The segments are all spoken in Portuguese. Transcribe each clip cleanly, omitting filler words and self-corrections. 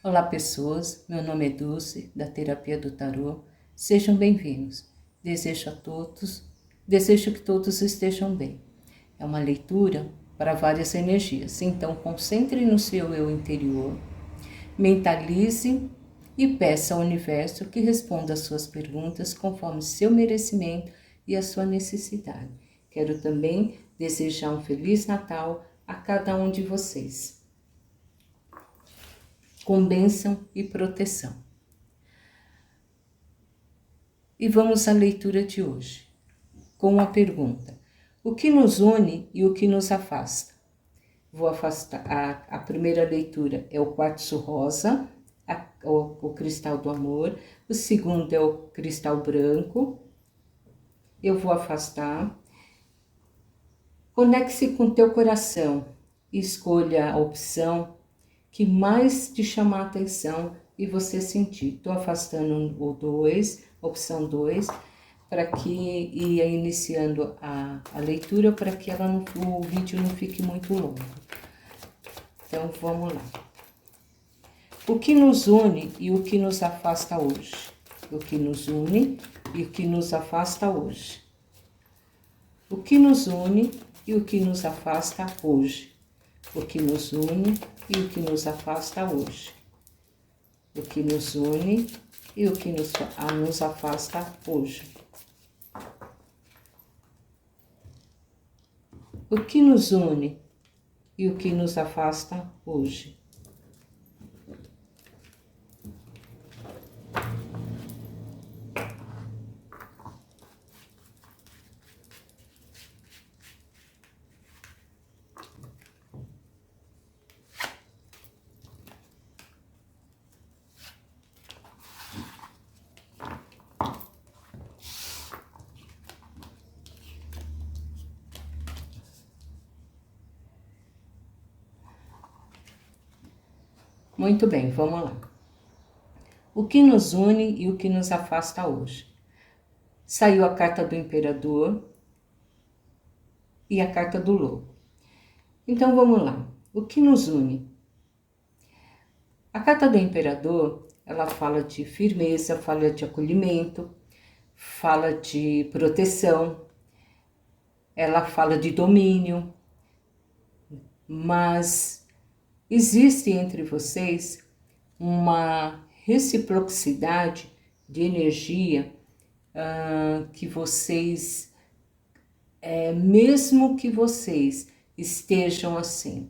Olá pessoas, meu nome é Dulce, da Terapia do Tarô. Sejam bem-vindos. Desejo que todos estejam bem. É uma leitura para várias energias, então concentre no seu eu interior, mentalize e peça ao universo que responda às suas perguntas conforme seu merecimento e a sua necessidade. Quero também desejar um Feliz Natal a cada um de vocês, com bênção e proteção. E vamos à leitura de hoje, com a pergunta: o que nos une e o que nos afasta? Vou afastar. A primeira leitura é o quartzo rosa, o cristal do amor. O segundo é o cristal branco. Eu vou afastar. Conecte-se com teu coração e escolha a opção que mais te chamar a atenção e você sentir. Estou afastando o 2, opção 2, para que ia iniciando a leitura, para que o vídeo não fique muito longo. Então, vamos lá. O que nos une e o que nos afasta hoje? O que nos une e o que nos afasta hoje? O que nos une e o que nos afasta hoje? O que nos une e o que nos afasta hoje? O que nos une e o que nos afasta hoje? O que nos une e o que nos afasta hoje? Muito bem, vamos lá. O que nos une e o que nos afasta hoje? Saiu a carta do Imperador e a carta do Lobo. Então vamos lá. O que nos une? A carta do Imperador, ela fala de firmeza, fala de acolhimento, fala de proteção, ela fala de domínio, mas existe entre vocês uma reciprocidade de energia que vocês, mesmo que vocês estejam assim,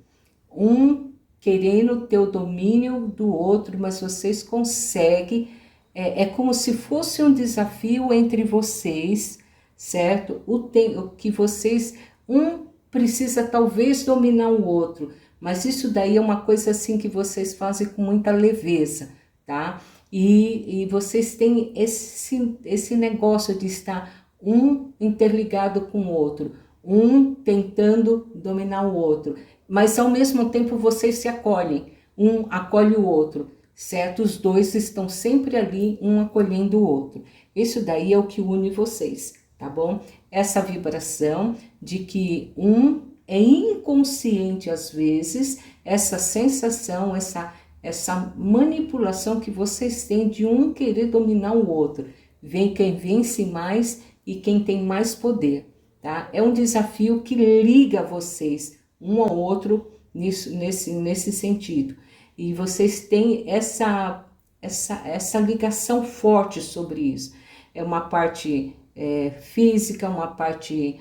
um querendo ter o domínio do outro, mas vocês conseguem, é como se fosse um desafio entre vocês, certo? O que vocês, um precisa talvez dominar o outro, mas isso daí é uma coisa assim que vocês fazem com muita leveza, tá? E vocês têm esse negócio de estar um interligado com o outro, um tentando dominar o outro, mas ao mesmo tempo vocês se acolhem, um acolhe o outro, certo? Os dois estão sempre ali, um acolhendo o outro. Isso daí é o que une vocês, tá bom? Essa vibração de que um é inconsciente às vezes, essa sensação, essa manipulação que vocês têm de um querer dominar o outro. Vem quem vence mais e quem tem mais poder, tá? É um desafio que liga vocês um ao outro nesse sentido. E vocês têm essa ligação forte sobre isso. É uma parte física, uma parte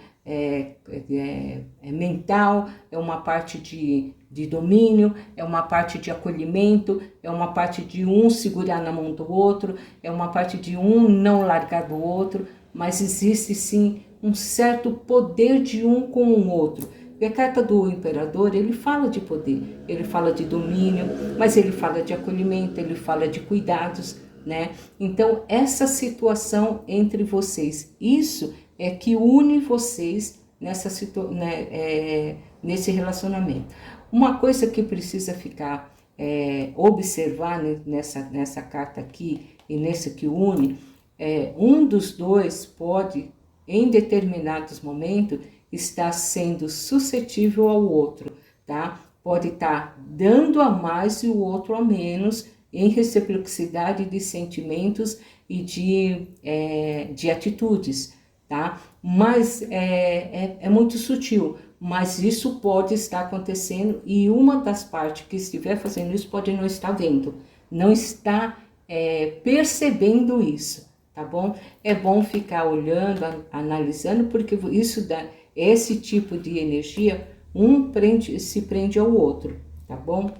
mental, é uma parte de domínio, é uma parte de acolhimento, é uma parte de um segurar na mão do outro, é uma parte de um não largar do outro, mas existe sim um certo poder de um com o outro. E a carta do Imperador, ele fala de poder, ele fala de domínio, mas ele fala de acolhimento, ele fala de cuidados, né? Então, essa situação entre vocês, isso é que une vocês nesse relacionamento. Uma coisa que precisa ficar, observar nessa carta aqui e nesse que une, um dos dois pode, em determinados momentos, estar sendo suscetível ao outro, tá? Pode estar dando a mais e o outro a menos em reciprocidade de sentimentos e de atitudes, tá? Mas é muito sutil, mas isso pode estar acontecendo e uma das partes que estiver fazendo isso pode não estar vendo, não está percebendo isso, tá bom? É bom ficar olhando, analisando, porque isso dá esse tipo de energia, se prende ao outro, tá bom?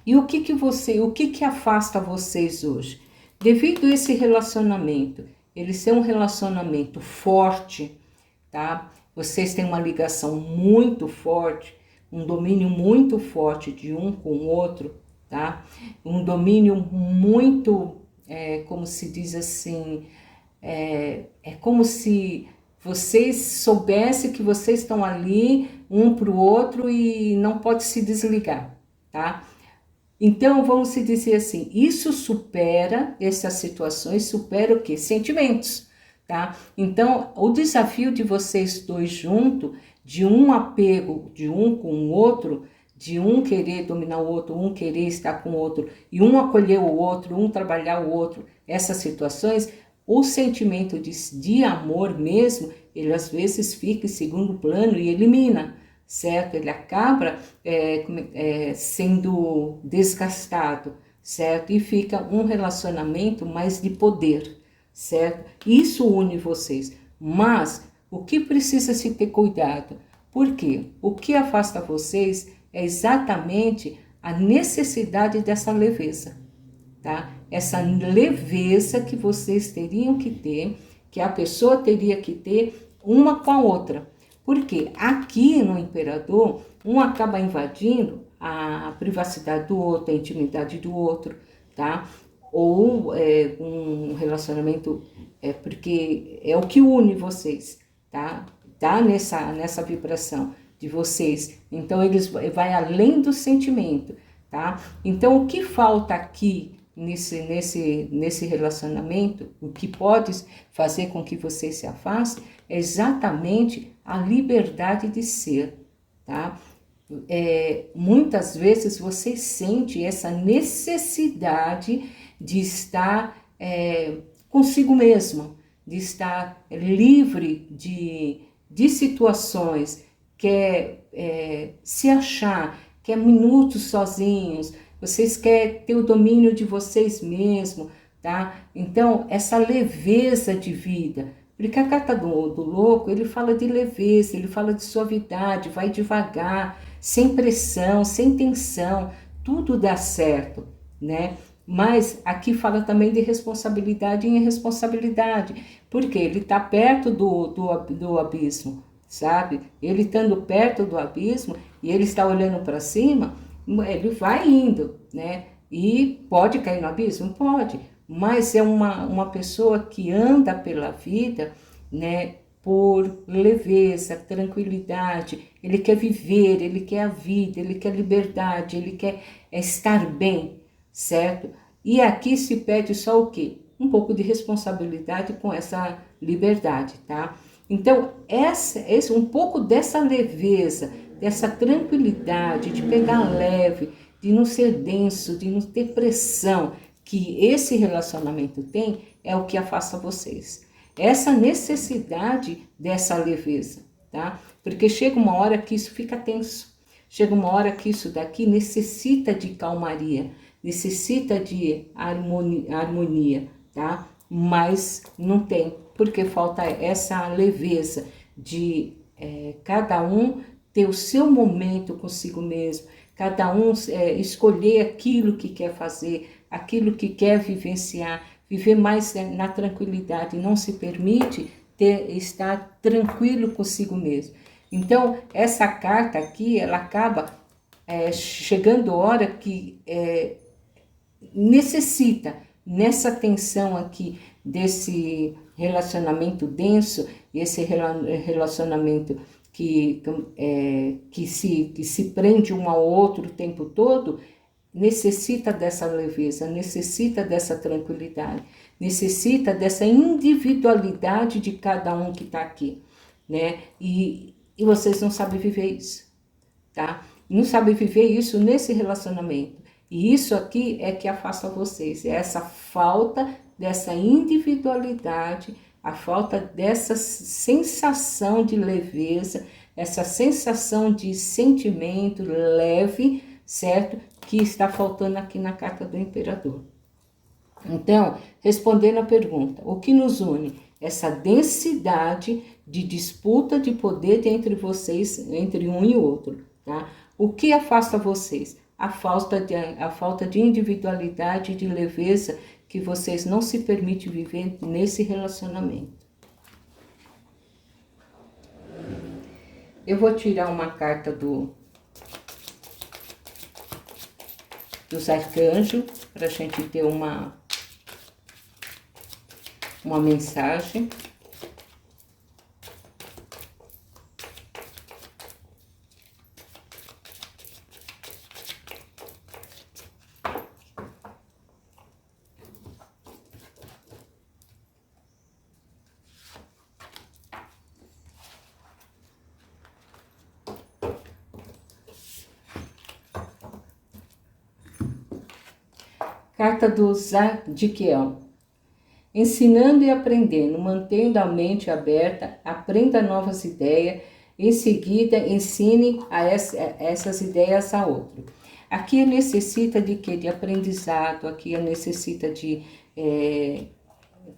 E o que afasta vocês hoje? Devido a esse relacionamento, ele ser um relacionamento forte, tá? Vocês têm uma ligação muito forte, um domínio muito forte de um com o outro, tá? Um domínio muito, como se diz assim, é como se vocês soubessem que vocês estão ali um para o outro e não pode se desligar, tá? Então, vamos se dizer assim, isso supera, essas situações supera o quê? Sentimentos, tá? Então, o desafio de vocês dois juntos, de um apego de um com o outro, de um querer dominar o outro, um querer estar com o outro, e um acolher o outro, um trabalhar o outro, essas situações, o sentimento de amor mesmo, ele às vezes fica em segundo plano e elimina, certo? Ele acaba sendo desgastado, certo? E fica um relacionamento mais de poder, certo? Isso une vocês. Mas o que precisa se ter cuidado? Por quê? O que afasta vocês é exatamente a necessidade dessa leveza, tá? Essa leveza que vocês teriam que ter, que a pessoa teria que ter uma com a outra. Porque aqui no Imperador, um acaba invadindo a privacidade do outro, a intimidade do outro, tá? Ou um relacionamento, porque é o que une vocês, tá? Tá nessa vibração de vocês. Então, eles vai além do sentimento, tá? Então, o que falta aqui nesse relacionamento, o que pode fazer com que vocês se afastem, é exatamente a liberdade de ser, tá? Muitas vezes você sente essa necessidade de estar consigo mesmo, de estar livre de situações, quer se achar, quer minutos sozinhos, vocês querem ter o domínio de vocês mesmos, tá? Então, essa leveza de vida, porque a carta do louco, ele fala de leveza, ele fala de suavidade, vai devagar, sem pressão, sem tensão, tudo dá certo, né? Mas aqui fala também de responsabilidade e irresponsabilidade, porque ele está perto do abismo, sabe? Ele estando perto do abismo e ele está olhando para cima, ele vai indo, né? E pode cair no abismo? Pode, mas é uma pessoa que anda pela vida, né? Por leveza, tranquilidade, ele quer viver, ele quer a vida, ele quer liberdade, ele quer estar bem, certo? E aqui se pede só o quê? Um pouco de responsabilidade com essa liberdade, tá? Então, um pouco dessa leveza, dessa tranquilidade, de pegar leve, de não ser denso, de não ter pressão, que esse relacionamento tem, é o que afasta vocês. Essa necessidade dessa leveza, tá? Porque chega uma hora que isso fica tenso. Chega uma hora que isso daqui necessita de calmaria, necessita de harmonia, tá? Mas não tem, porque falta essa leveza de cada um ter o seu momento consigo mesmo, cada um escolher aquilo que quer fazer, aquilo que quer vivenciar, viver mais na tranquilidade, não se permite estar tranquilo consigo mesmo. Então, essa carta aqui, ela acaba chegando a hora que necessita, nessa tensão aqui, desse relacionamento denso, esse relacionamento que se prende um ao outro o tempo todo, necessita dessa leveza, necessita dessa tranquilidade, necessita dessa individualidade de cada um que está aqui, né? E vocês não sabem viver isso, tá? Não sabem viver isso nesse relacionamento. E isso aqui é que afasta vocês, é essa falta dessa individualidade, a falta dessa sensação de leveza, essa sensação de sentimento leve, certo? Que está faltando aqui na carta do imperador. Então, respondendo a pergunta, o que nos une? Essa densidade de disputa de poder entre vocês, entre um e outro, tá? O que afasta vocês? A falta de individualidade e de leveza que vocês não se permitem viver nesse relacionamento. Eu vou tirar uma carta dos arcanjos, para a gente ter uma mensagem. Carta do Zadkiel. Ensinando e aprendendo, mantendo a mente aberta, aprenda novas ideias, em seguida ensine essas ideias a outro. Aqui necessita de quê? De aprendizado, aqui necessita de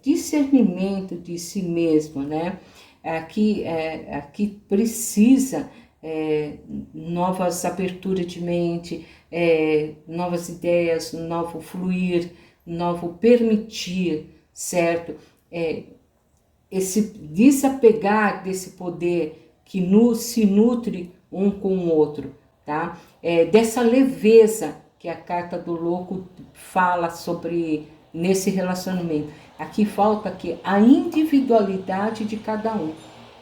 discernimento de si mesmo, né? Aqui precisa novas aberturas de mente, novas ideias, novo fluir, novo permitir, certo? Esse desapegar desse poder que se nutre um com o outro, tá? Dessa leveza que a carta do louco fala sobre nesse relacionamento. Aqui falta aqui a individualidade de cada um,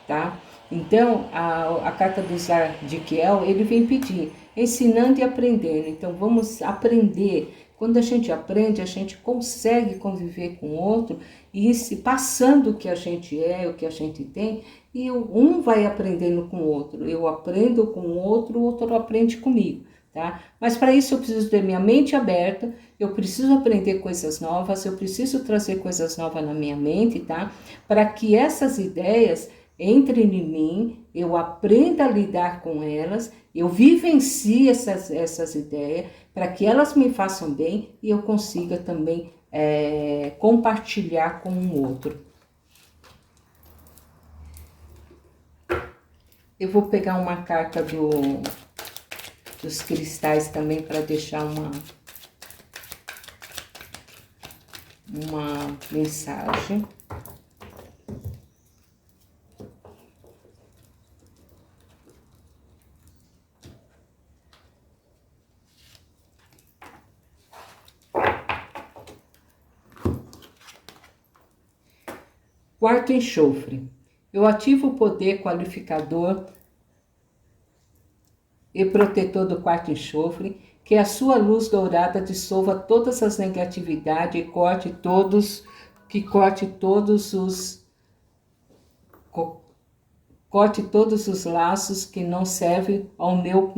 tá? Então, a carta do Zadkiel, ele vem pedir, ensinando e aprendendo. Então, vamos aprender. Quando a gente aprende, a gente consegue conviver com o outro e se passando o que a gente é, o que a gente tem, e um vai aprendendo com o outro. Eu aprendo com o outro aprende comigo, tá? Mas para isso eu preciso ter minha mente aberta, eu preciso aprender coisas novas, eu preciso trazer coisas novas na minha mente, tá? Para que essas ideias entrem em mim, eu aprenda a lidar com elas, eu vivencie essas ideias, para que elas me façam bem e eu consiga também compartilhar com o outro. Eu vou pegar uma carta dos cristais também para deixar uma mensagem. Quarto enxofre. Eu ativo o poder qualificador e protetor do quarto enxofre, que a sua luz dourada dissolva todas as negatividades e corte todos os laços que não servem ao meu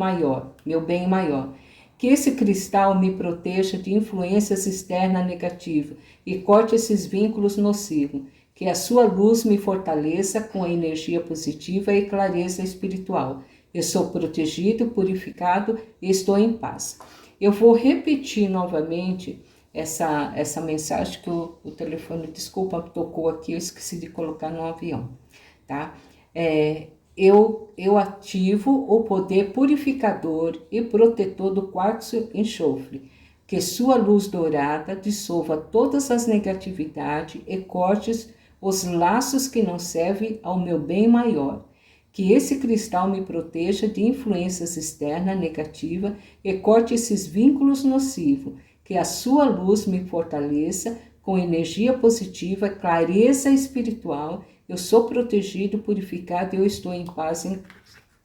bem maior. Que esse cristal me proteja de influências externas negativas e corte esses vínculos nocivos. Que a sua luz me fortaleça com a energia positiva e clareza espiritual. Eu sou protegido, purificado e estou em paz. Eu vou repetir novamente essa mensagem que o telefone, desculpa, tocou aqui, eu esqueci de colocar no avião, tá? Eu ativo o poder purificador e protetor do quartzo enxofre. Que sua luz dourada dissolva todas as negatividades e corte os laços que não servem ao meu bem maior. Que esse cristal me proteja de influências externas negativas e corte esses vínculos nocivos. Que a sua luz me fortaleça com energia positiva, clareza espiritual. Eu sou protegido, purificado e eu estou em paz.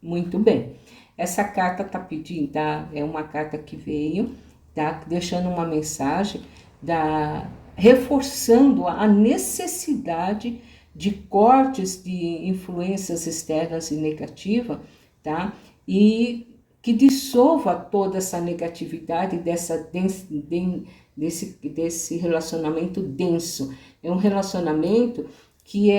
Muito bem. Essa carta está pedindo, tá? É uma carta que veio, tá? Deixando uma mensagem reforçando a necessidade de cortes de influências externas e negativas, tá? E que dissolva toda essa negatividade desse relacionamento denso. É um relacionamento que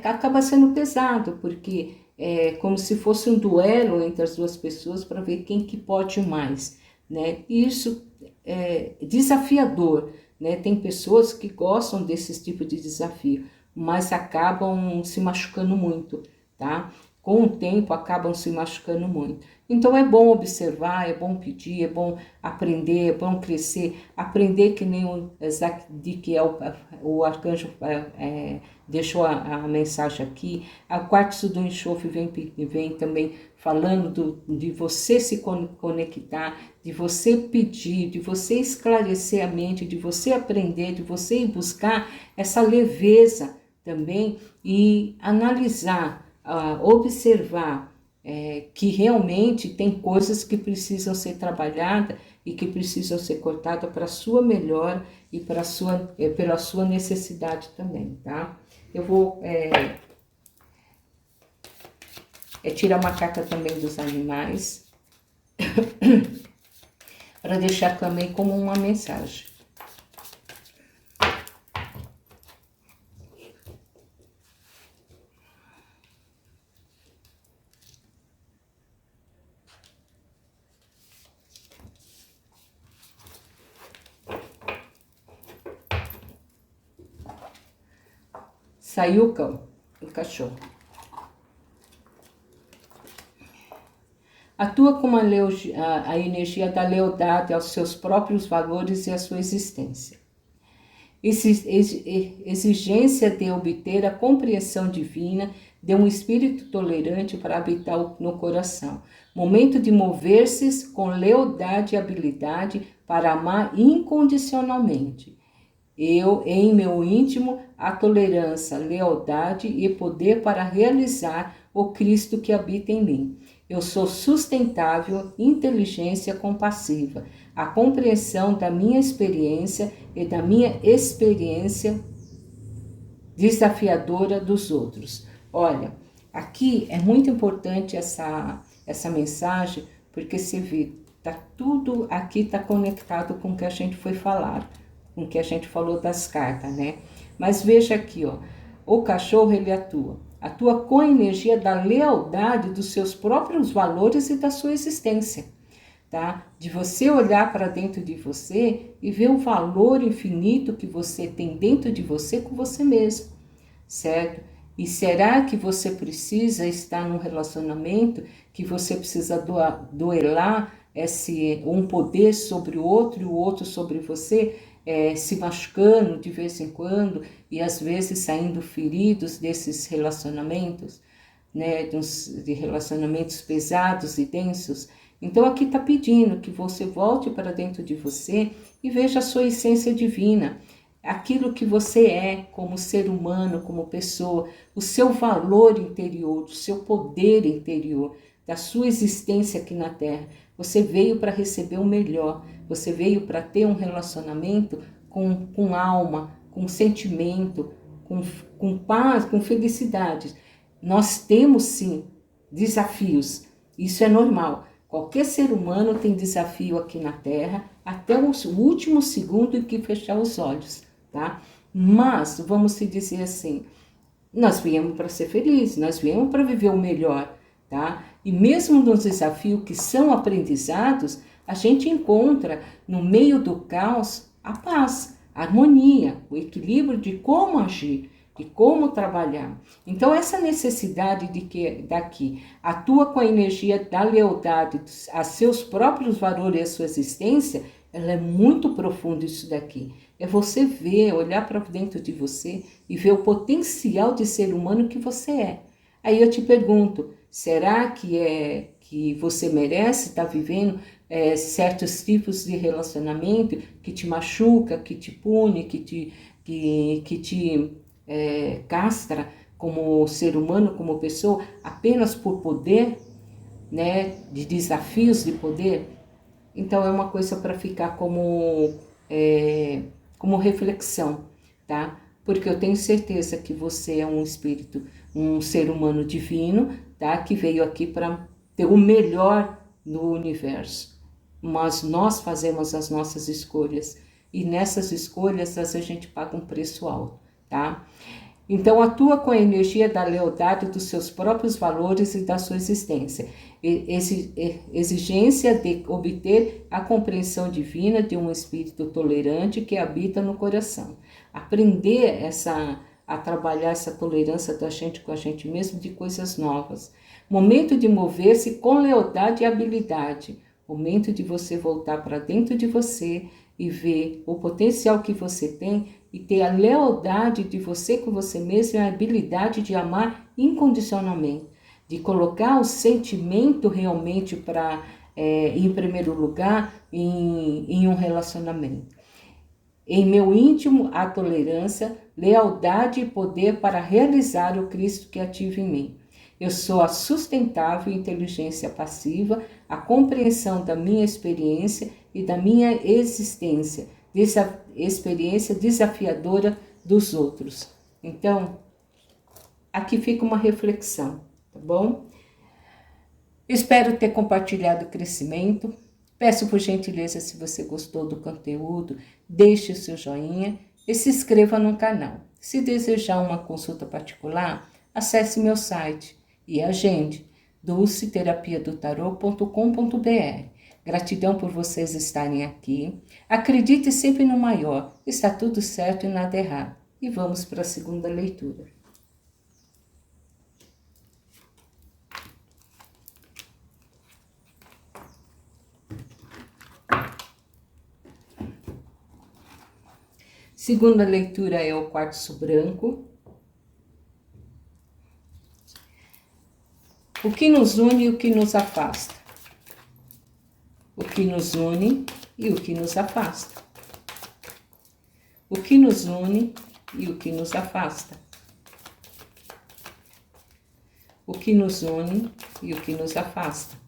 acaba sendo pesado, porque é como se fosse um duelo entre as duas pessoas para ver quem que pode mais, né? E isso é desafiador, né? Tem pessoas que gostam desse tipo de desafio, mas acabam se machucando muito, tá? Com o tempo acabam se machucando muito. Então é bom observar, é bom pedir, é bom aprender, é bom crescer, aprender que nem o Zadkiel, o arcanjo deixou a mensagem aqui. A quartzo do enxofre vem também falando de você se conectar, de você pedir, de você esclarecer a mente, de você aprender, de você ir buscar essa leveza também e analisar, observar que realmente tem coisas que precisam ser trabalhadas e que precisam ser cortadas para a sua melhora e pela sua necessidade também, tá? Eu vou tirar uma carta também dos animais para deixar também como uma mensagem. Saiu o cachorro. Atua com a energia da lealdade aos seus próprios valores e à sua existência. Exigência de obter a compreensão divina de um espírito tolerante para habitar no coração. Momento de mover-se com lealdade e habilidade para amar incondicionalmente. Eu, em meu íntimo, a tolerância, lealdade e poder para realizar o Cristo que habita em mim. Eu sou sustentável, inteligência compassiva, a compreensão da minha experiência e da minha experiência desafiadora dos outros. Olha, aqui é muito importante essa mensagem, porque você vê, tudo aqui está conectado com o que a gente foi falar, com o que a gente falou das cartas, né? Mas veja aqui, ó, o cachorro ele atua com a energia da lealdade dos seus próprios valores e da sua existência, tá? De você olhar para dentro de você e ver o valor infinito que você tem dentro de você com você mesmo, certo? E será que você precisa estar num relacionamento que você precisa duelar um poder sobre o outro e o outro sobre você, se machucando de vez em quando e às vezes saindo feridos desses relacionamentos, né, de relacionamentos pesados e densos? Então aqui está pedindo que você volte para dentro de você e veja a sua essência divina, aquilo que você é como ser humano, como pessoa, o seu valor interior, o seu poder interior, da sua existência aqui na Terra. Você veio para receber o melhor, você veio para ter um relacionamento com alma, com sentimento, com paz, com felicidade. Nós temos sim desafios, isso é normal. Qualquer ser humano tem desafio aqui na Terra até o último segundo em que fechar os olhos, tá? Mas, vamos se dizer assim, nós viemos para ser felizes, nós viemos para viver o melhor, tá? E mesmo nos desafios que são aprendizados, a gente encontra no meio do caos a paz, a harmonia, o equilíbrio de como agir, de como trabalhar. Então essa necessidade de que daqui atua com a energia da lealdade a seus próprios valores e a sua existência, ela é muito profunda isso daqui. É você ver, olhar para dentro de você e ver o potencial de ser humano que você é. Aí eu te pergunto, será que você merece estar vivendo certos tipos de relacionamento que te machuca, que te pune, que te castra como ser humano, como pessoa, apenas por poder, né, de desafios de poder? Então é uma coisa para ficar como reflexão, tá? Porque eu tenho certeza que você é um espírito, um ser humano divino, tá? Que veio aqui para ter o melhor no universo, mas nós fazemos as nossas escolhas, e nessas escolhas a gente paga um preço alto, tá? Então, atua com a energia da lealdade dos seus próprios valores e da sua existência. Exigência de obter a compreensão divina de um espírito tolerante que habita no coração. Aprender a trabalhar essa tolerância da gente com a gente mesmo, de coisas novas. Momento de mover-se com lealdade e habilidade. Momento de você voltar para dentro de você e ver o potencial que você tem e ter a lealdade de você com você mesmo e a habilidade de amar incondicionalmente, de colocar o sentimento realmente em primeiro lugar em um relacionamento. Em meu íntimo, há tolerância, lealdade e poder para realizar o Cristo que ativa em mim. Eu sou a sustentável inteligência passiva, a compreensão da minha experiência e da minha existência, experiência desafiadora dos outros. Então, aqui fica uma reflexão, tá bom? Espero ter compartilhado o crescimento. Peço por gentileza, se você gostou do conteúdo, deixe o seu joinha e se inscreva no canal. Se desejar uma consulta particular, acesse meu site e agende dulceterapiadotarot.com.br. Gratidão por vocês estarem aqui. Acredite sempre no maior. Está tudo certo e nada errado. E vamos para a segunda leitura. Segunda leitura é o quartzo branco. O que nos une e o que nos afasta. O que nos une e o que nos afasta. O que nos une e o que nos afasta. O que nos une e o que nos afasta.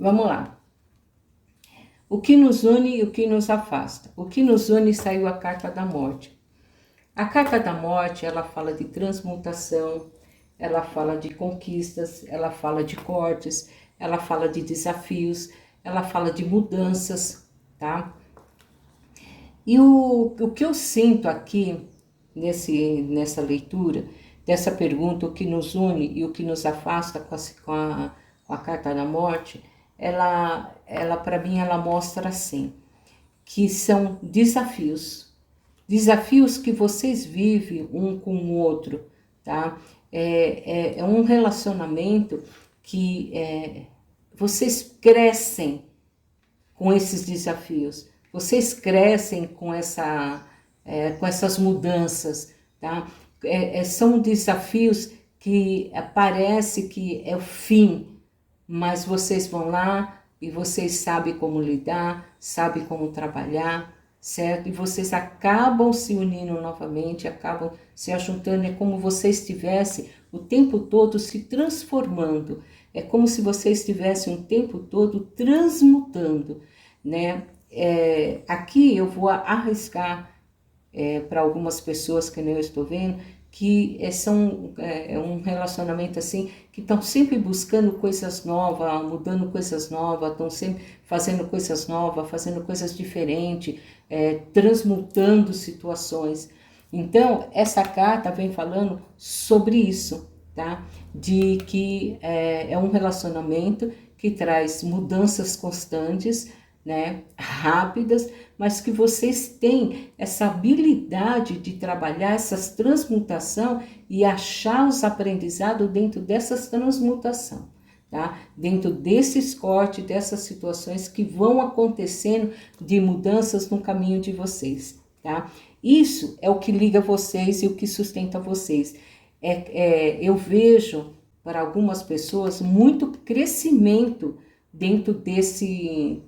Vamos lá. O que nos une e o que nos afasta. O que nos une, saiu a carta da morte. A carta da morte, ela fala de transmutação, ela fala de conquistas, ela fala de cortes, ela fala de desafios, ela fala de mudanças, tá? E o que eu sinto aqui nessa leitura, dessa pergunta, o que nos une e o que nos afasta com a carta da morte, ela para mim, ela mostra assim, que são desafios que vocês vivem um com o outro, tá? É um relacionamento que vocês crescem com esses desafios, vocês crescem com essas mudanças, tá? São desafios que parece que é o fim, mas vocês vão lá e vocês sabem como lidar, sabem como trabalhar, certo? E vocês acabam se unindo novamente, acabam se ajuntando, é como vocês estivessem o tempo todo se transformando, é como se vocês estivessem o tempo todo transmutando, né? Aqui eu vou arriscar para algumas pessoas que eu estou vendo, que são um relacionamento assim, que estão sempre buscando coisas novas, mudando coisas novas, estão sempre fazendo coisas novas, fazendo coisas diferentes, transmutando situações. Então, essa carta vem falando sobre isso, tá? De que é um relacionamento que traz mudanças constantes, né, rápidas, mas que vocês têm essa habilidade de trabalhar essas transmutação e achar os aprendizados dentro dessas transmutação, tá? Dentro desses cortes, dessas situações que vão acontecendo de mudanças no caminho de vocês, tá? Isso é o que liga vocês e o que sustenta vocês. Eu vejo para algumas pessoas muito crescimento dentro desse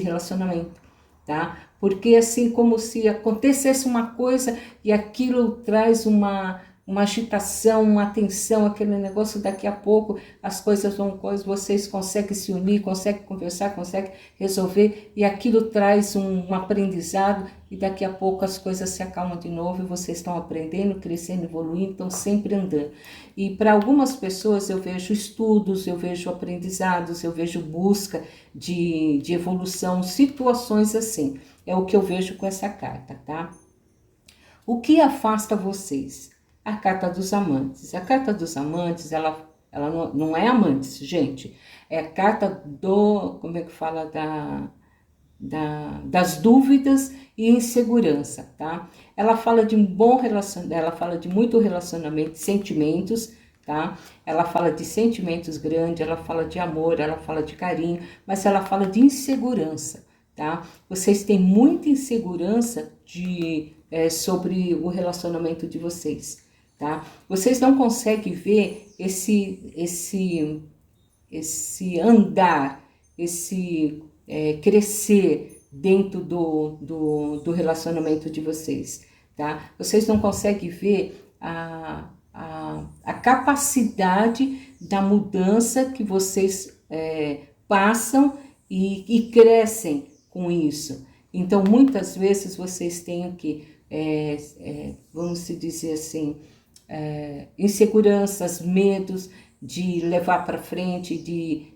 relacionamento, tá? Porque assim, como se acontecesse uma coisa e aquilo traz uma agitação, uma tensão, aquele negócio, daqui a pouco as coisas vão, vocês conseguem se unir, conseguem conversar, conseguem resolver, e aquilo traz um aprendizado, e daqui a pouco as coisas se acalmam de novo, e vocês estão aprendendo, crescendo, evoluindo, estão sempre andando. E para algumas pessoas eu vejo estudos, eu vejo aprendizados, eu vejo busca de evolução, situações assim. É o que eu vejo com essa carta, tá? O que afasta vocês? A carta dos amantes. A carta dos amantes, ela não é amantes, gente. É a carta do, como é que fala, das dúvidas e insegurança, tá? Ela fala de um bom relacionamento, ela fala de muito relacionamento, sentimentos, tá? Ela fala de sentimentos grandes, ela fala de amor, ela fala de carinho, mas ela fala de insegurança, tá? Vocês têm muita insegurança sobre o relacionamento de vocês, tá? Vocês não conseguem ver esse andar, crescer dentro do relacionamento de vocês, tá? Vocês não conseguem ver a capacidade da mudança que vocês passam e crescem com isso. Então, muitas vezes vocês têm que, vamos se dizer assim, inseguranças, medos de levar para frente,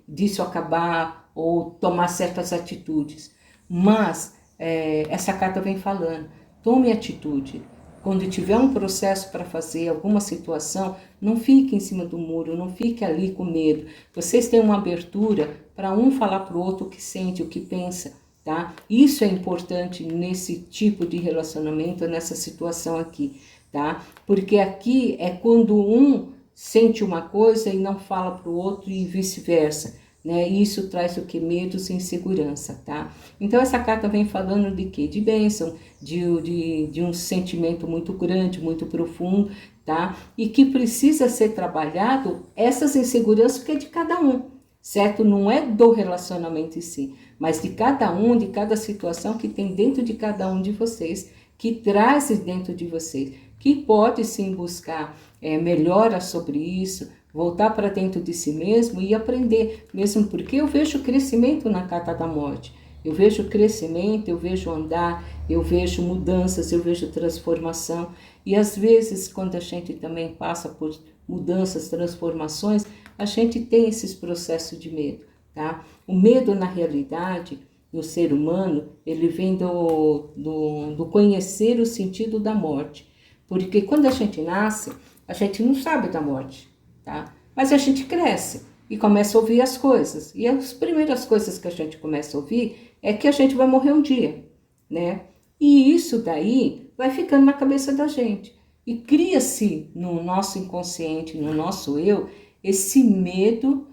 disso acabar ou tomar certas atitudes. Mas essa carta vem falando, tome atitude. Quando tiver um processo para fazer alguma situação, não fique em cima do muro, não fique ali com medo. Vocês têm uma abertura para um falar para o outro o que sente, o que pensa, tá? Isso é importante nesse tipo de relacionamento, nessa situação aqui, tá? Porque aqui é quando um sente uma coisa e não fala para o outro e vice-versa, né? E isso traz o que? Medos e insegurança, tá? Então essa carta vem falando de quê? De bênção, de um sentimento muito grande, muito profundo, tá? E que precisa ser trabalhado essas inseguranças que é de cada um, certo? Não é do relacionamento em si, mas de cada um, de cada situação que tem dentro de cada um de vocês, que traz dentro de vocês, que pode sim buscar melhora sobre isso, voltar para dentro de si mesmo e aprender, mesmo porque eu vejo crescimento na carta da morte. Eu vejo crescimento, eu vejo andar, eu vejo mudanças, eu vejo transformação. E às vezes, quando a gente também passa por mudanças, transformações, a gente tem esses processos de medo, tá? O medo, na realidade, no ser humano, ele vem do conhecer o sentido da morte. Porque quando a gente nasce, a gente não sabe da morte, tá? Mas a gente cresce e começa a ouvir as coisas. E as primeiras coisas que a gente começa a ouvir é que a gente vai morrer um dia, né? E isso daí vai ficando na cabeça da gente. E cria-se no nosso inconsciente, no nosso eu, esse medo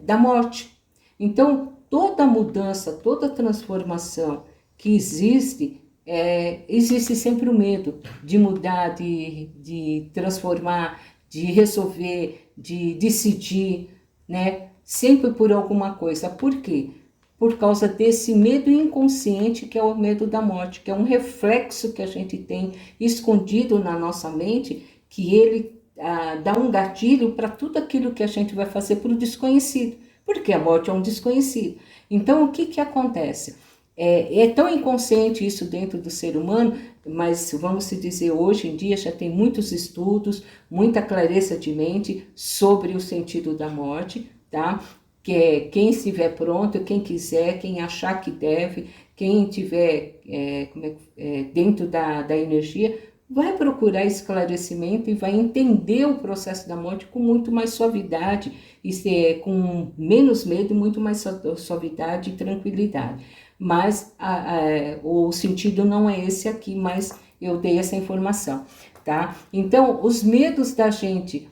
da morte. Então, toda mudança, toda transformação que existe, existe sempre o medo de mudar, de transformar, de resolver, de decidir, né? Sempre por alguma coisa. Por quê? Por causa desse medo inconsciente que é o medo da morte, que é um reflexo que a gente tem escondido na nossa mente, que ele dá um gatilho para tudo aquilo que a gente vai fazer para o desconhecido, porque a morte é um desconhecido. Então, o que acontece? É tão inconsciente isso dentro do ser humano, mas vamos se dizer, hoje em dia já tem muitos estudos, muita clareza de mente sobre o sentido da morte, tá? Que quem estiver pronto, quem quiser, quem achar que deve, quem estiver dentro da energia, vai procurar esclarecimento e vai entender o processo da morte com muito mais suavidade, com menos medo, muito mais suavidade e tranquilidade. Mas o sentido não é esse aqui, mas eu dei essa informação, tá? Então, os medos da gente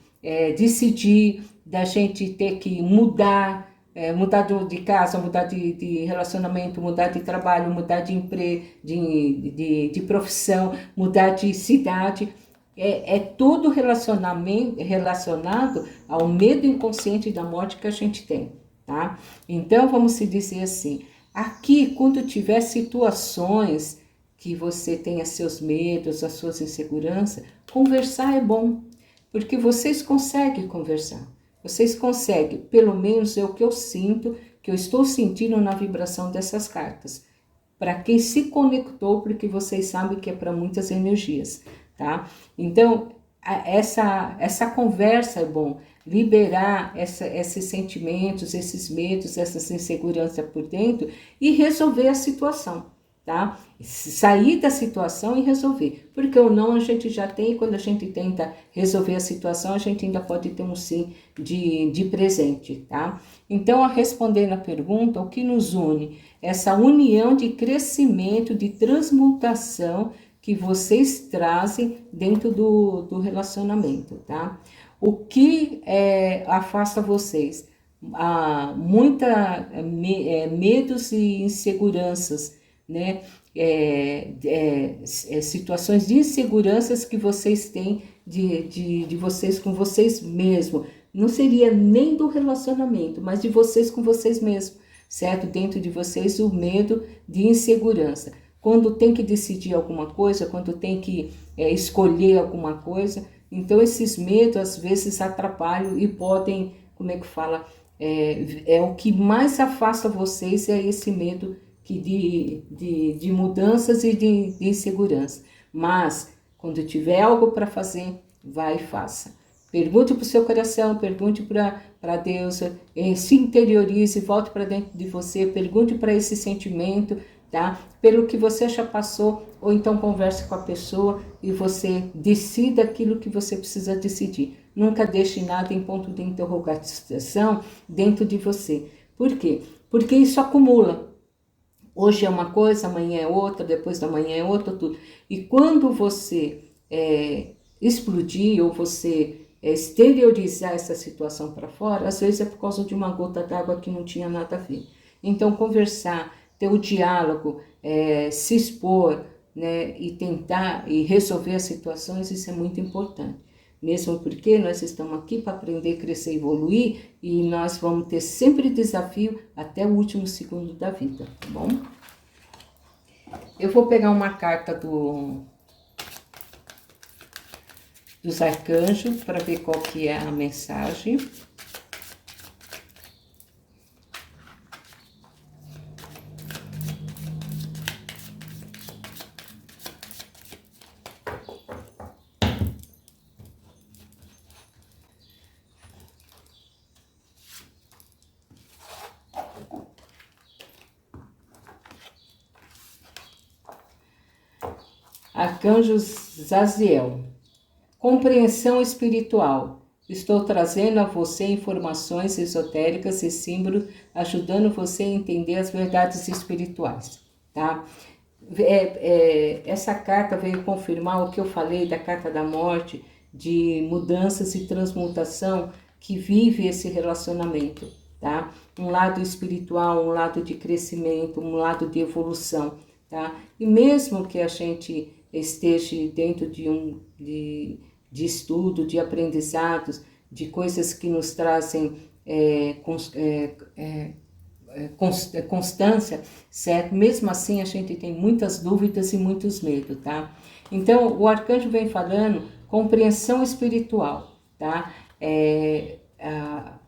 decidir, da gente ter que mudar, mudar de casa, mudar de relacionamento, mudar de trabalho, mudar de emprego, de profissão, mudar de cidade, é tudo relacionado ao medo inconsciente da morte que a gente tem, tá? Então, vamos se dizer assim, aqui, quando tiver situações que você tenha seus medos, as suas inseguranças, conversar é bom, porque vocês conseguem conversar. Vocês conseguem, pelo menos é o que eu sinto, que eu estou sentindo na vibração dessas cartas. Para quem se conectou, porque vocês sabem que é para muitas energias, tá? Então, essa conversa é bom, liberar esses sentimentos, esses medos, essas inseguranças por dentro e resolver a situação, tá? Sair da situação e resolver, porque o não a gente já tem, quando a gente tenta resolver a situação, a gente ainda pode ter um sim de presente, tá? Então, a responder na pergunta, o que nos une? Essa união de crescimento, de transmutação que vocês trazem dentro do relacionamento, tá? O que afasta vocês? Medos e inseguranças, né? Situações de inseguranças que vocês têm de vocês com vocês mesmos. Não seria nem do relacionamento, mas de vocês com vocês mesmos, certo? Dentro de vocês o medo de insegurança. Quando tem que decidir alguma coisa, quando tem que escolher alguma coisa, então esses medos às vezes atrapalham e podem, como é que fala, o que mais afasta vocês é esse medo de mudanças e de insegurança. Mas, quando tiver algo para fazer, vai e faça. Pergunte para o seu coração, pergunte para Deus, se interiorize, volte para dentro de você, pergunte para esse sentimento, tá? Pelo que você já passou, ou então converse com a pessoa e você decida aquilo que você precisa decidir. Nunca deixe nada em ponto de interrogação dentro de você. Por quê? Porque isso acumula. Hoje é uma coisa, amanhã é outra, depois da manhã é outra, tudo. E quando você explodir ou você exteriorizar essa situação para fora, às vezes é por causa de uma gota d'água que não tinha nada a ver. Então, conversar, ter o diálogo, se expor, né, e tentar e resolver as situações, isso é muito importante. Mesmo porque nós estamos aqui para aprender, crescer, evoluir, e nós vamos ter sempre desafio até o último segundo da vida, tá bom? Eu vou pegar uma carta dos arcanjos para ver qual que é a mensagem. Arcanjo Zaziel. Compreensão espiritual. Estou trazendo a você informações esotéricas e símbolos, ajudando você a entender as verdades espirituais, tá? Essa carta veio confirmar o que eu falei da carta da morte, de mudanças e transmutação que vive esse relacionamento, tá? Um lado espiritual, um lado de crescimento, um lado de evolução, tá? E mesmo que a gente esteja dentro de estudo, de aprendizados, de coisas que nos trazem constância, certo? Mesmo assim, a gente tem muitas dúvidas e muitos medos, tá? Então, o arcanjo vem falando compreensão espiritual, tá?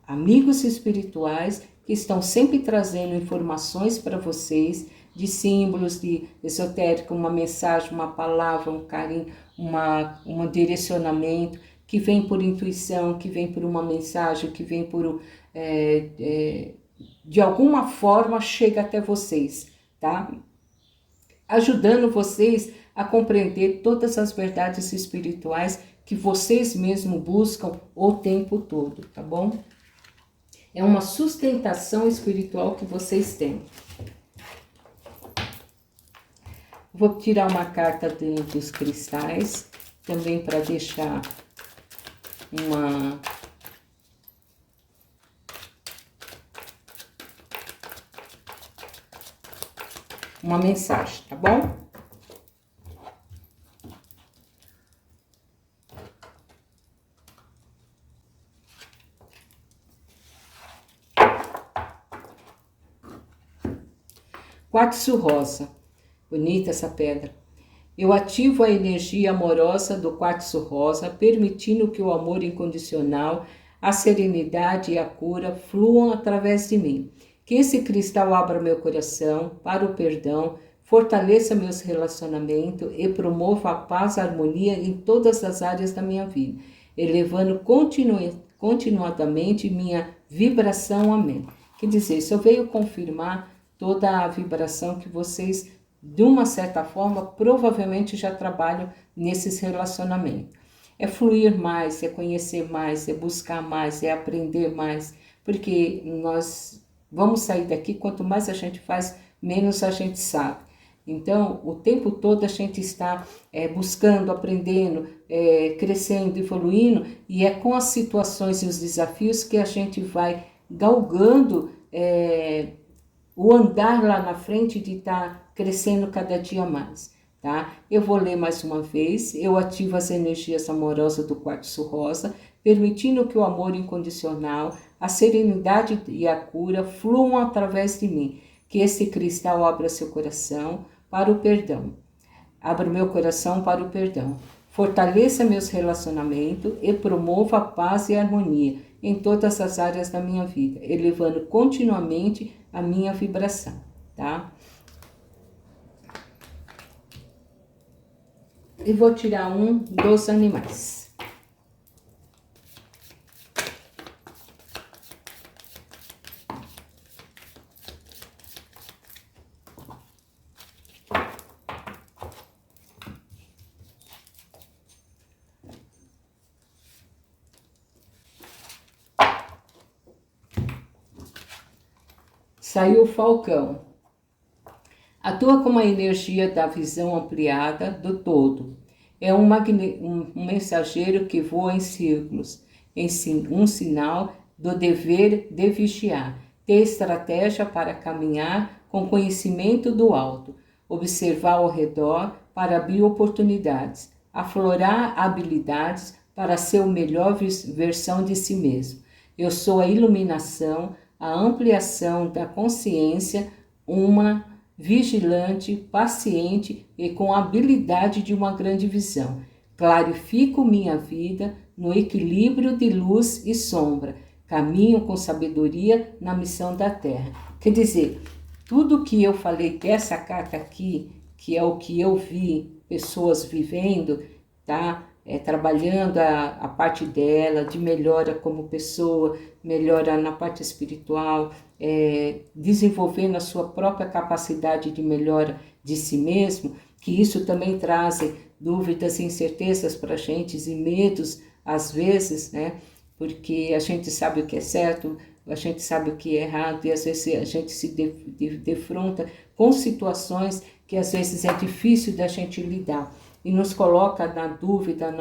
Amigos espirituais que estão sempre trazendo informações para vocês, de símbolos, de esotérico, uma mensagem, uma palavra, um carinho, um direcionamento, que vem por intuição, que vem por uma mensagem, que vem por... de alguma forma chega até vocês, tá? Ajudando vocês a compreender todas as verdades espirituais que vocês mesmos buscam o tempo todo, tá bom? É uma sustentação espiritual que vocês têm. Vou tirar uma carta dos cristais, também para deixar uma mensagem, tá bom? Quartzo rosa. Bonita essa pedra. Eu ativo a energia amorosa do quartzo rosa, permitindo que o amor incondicional, a serenidade e a cura fluam através de mim. Que esse cristal abra meu coração para o perdão, fortaleça meus relacionamentos e promova a paz e a harmonia em todas as áreas da minha vida, elevando continuadamente minha vibração. Amém. Quer dizer, isso veio confirmar toda a vibração que vocês, de uma certa forma, provavelmente já trabalham nesses relacionamentos. É fluir mais, é conhecer mais, é buscar mais, é aprender mais, porque nós vamos sair daqui, quanto mais a gente faz, menos a gente sabe. Então, o tempo todo a gente está buscando, aprendendo, crescendo, evoluindo, e é com as situações e os desafios que a gente vai galgando o andar lá na frente de estar crescendo cada dia mais, tá? Eu vou ler mais uma vez. Eu ativo as energias amorosas do quartzo rosa, permitindo que o amor incondicional, a serenidade e a cura fluam através de mim. Que esse cristal abra seu coração para o perdão. Abra o meu coração para o perdão. Fortaleça meus relacionamentos e promova a paz e a harmonia em todas as áreas da minha vida, elevando continuamente a minha vibração, tá? E vou tirar um dos animais. Saiu o falcão. Atua como a energia da visão ampliada do todo. É um mensageiro que voa em círculos, um sinal do dever de vigiar, ter estratégia para caminhar com conhecimento do alto, observar ao redor para abrir oportunidades, aflorar habilidades para ser a melhor versão de si mesmo. Eu sou a iluminação, a ampliação da consciência, uma vigilante, paciente e com a habilidade de uma grande visão. Clarifico minha vida no equilíbrio de luz e sombra. Caminho com sabedoria na missão da Terra. Quer dizer, tudo que eu falei dessa carta aqui, que é o que eu vi pessoas vivendo, tá? Trabalhando a parte dela, de melhora como pessoa, melhora na parte espiritual, desenvolvendo a sua própria capacidade de melhora de si mesmo, que isso também traz dúvidas e incertezas para a gente e medos, às vezes, né? Porque a gente sabe o que é certo, a gente sabe o que é errado, e às vezes a gente se defronta com situações que às vezes é difícil da gente lidar, e nos coloca na dúvida,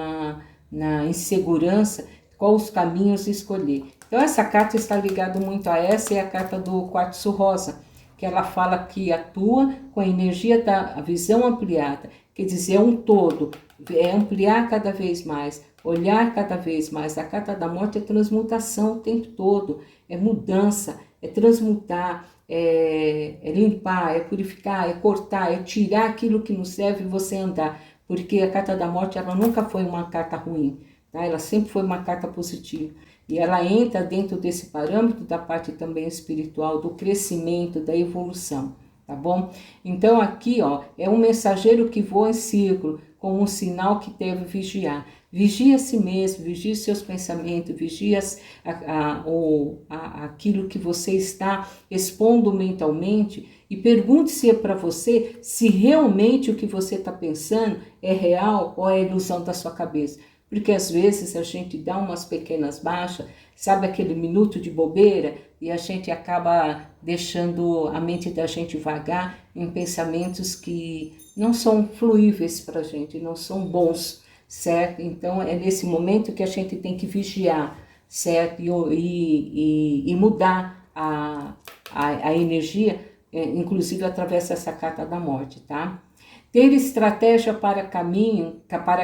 na insegurança, qual os caminhos escolher. Então essa carta está ligada muito a essa, é a carta do quartzo rosa, que ela fala que atua com a energia da visão ampliada, quer dizer, é um todo, é ampliar cada vez mais, olhar cada vez mais. A carta da morte é transmutação o tempo todo, é mudança, é transmutar, é limpar, é purificar, é cortar, é tirar aquilo que não serve e você andar. Porque a carta da morte, ela nunca foi uma carta ruim, tá? Ela sempre foi uma carta positiva. E ela entra dentro desse parâmetro da parte também espiritual, do crescimento, da evolução, tá bom? Então aqui, ó, é um mensageiro que voa em círculo, com um sinal que deve vigiar. Vigia a si mesmo, vigie seus pensamentos, vigie aquilo que você está expondo mentalmente, e pergunte se é para você, se realmente o que você está pensando é real ou é ilusão da sua cabeça. Porque às vezes a gente dá umas pequenas baixas, sabe aquele minuto de bobeira, e a gente acaba deixando a mente da gente vagar em pensamentos que não são fluíveis para a gente, não são bons, certo? Então é nesse momento que a gente tem que vigiar, certo? E mudar a energia, inclusive através dessa carta da morte, tá? Ter estratégia para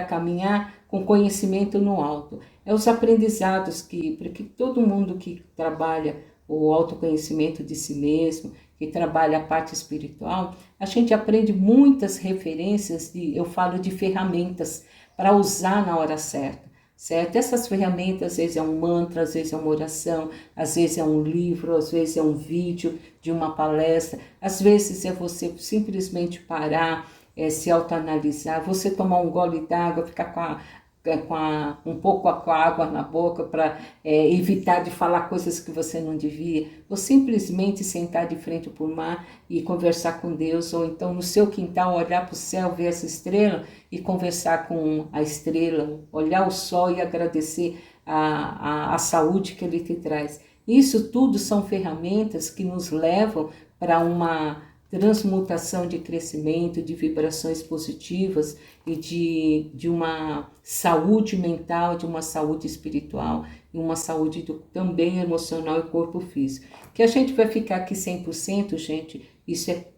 caminhar com conhecimento no alto. É os aprendizados porque todo mundo que trabalha o autoconhecimento de si mesmo, que trabalha a parte espiritual, a gente aprende muitas referências, eu falo de ferramentas para usar na hora certa. Certo? Essas ferramentas, às vezes é um mantra, às vezes é uma oração, às vezes é um livro, às vezes é um vídeo de uma palestra, às vezes é você simplesmente parar, se autoanalisar, você tomar um gole d'água, ficar um pouco com a água na boca para evitar de falar coisas que você não devia, ou simplesmente sentar de frente para o mar e conversar com Deus, ou então no seu quintal olhar para o céu, ver essa estrela e conversar com a estrela, olhar o sol e agradecer a saúde que ele te traz. Isso tudo são ferramentas que nos levam para uma transmutação de crescimento, de vibrações positivas e de uma saúde mental, de uma saúde espiritual e uma saúde também emocional e corpo físico. Que a gente vai ficar aqui 100%, gente, isso é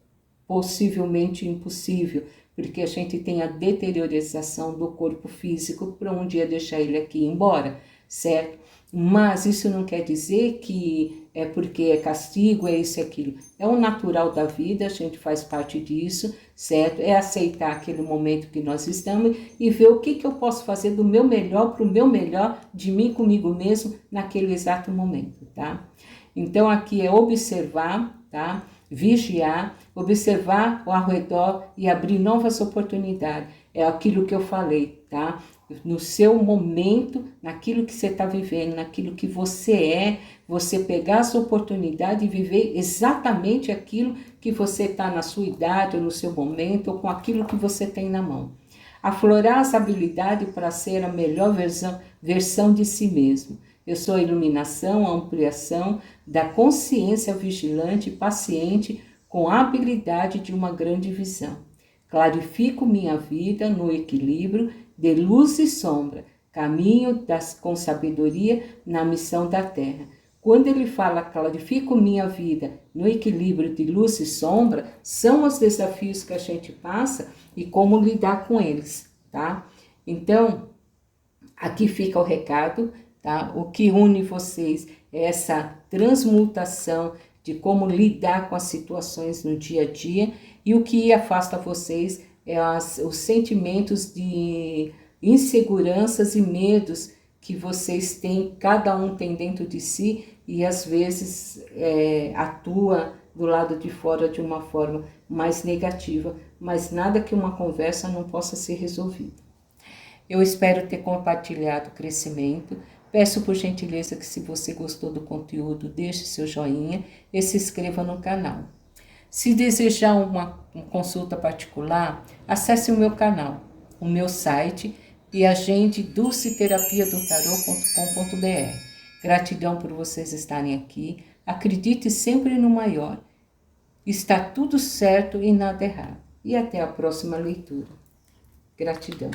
possivelmente impossível, porque a gente tem a deteriorização do corpo físico para um dia deixar ele aqui e ir embora, certo? Mas isso não quer dizer que é porque é castigo, é isso e aquilo. É o natural da vida, a gente faz parte disso, certo? É aceitar aquele momento que nós estamos e ver o que eu posso fazer do meu melhor para o meu melhor, de mim comigo mesmo, naquele exato momento, tá? Então aqui é observar, tá? Vigiar, observar ao redor e abrir novas oportunidades. É aquilo que eu falei, tá? No seu momento, naquilo que você está vivendo, naquilo que você você pegar essa oportunidade e viver exatamente aquilo que você está na sua idade, ou no seu momento, ou com aquilo que você tem na mão. Aflorar essa habilidade para ser a melhor versão de si mesmo. Eu sou a iluminação, a ampliação da consciência vigilante e paciente com a habilidade de uma grande visão. Clarifico minha vida no equilíbrio de luz e sombra, caminho com sabedoria na missão da Terra. Quando ele fala clarifico minha vida no equilíbrio de luz e sombra, são os desafios que a gente passa e como lidar com eles, tá? Então, aqui fica o recado, tá? O que une vocês é essa transmutação de como lidar com as situações no dia a dia, e o que afasta vocês é os sentimentos de inseguranças e medos que vocês têm, cada um tem dentro de si, e às vezes atua do lado de fora de uma forma mais negativa, mas nada que uma conversa não possa ser resolvida. Eu espero ter compartilhado o crescimento. Peço por gentileza que, se você gostou do conteúdo, deixe seu joinha e se inscreva no canal. Se desejar uma consulta particular, acesse o meu canal, o meu site e agende dulceterapiadotarot.com.br. Gratidão por vocês estarem aqui. Acredite sempre no maior. Está tudo certo e nada errado. E até a próxima leitura. Gratidão.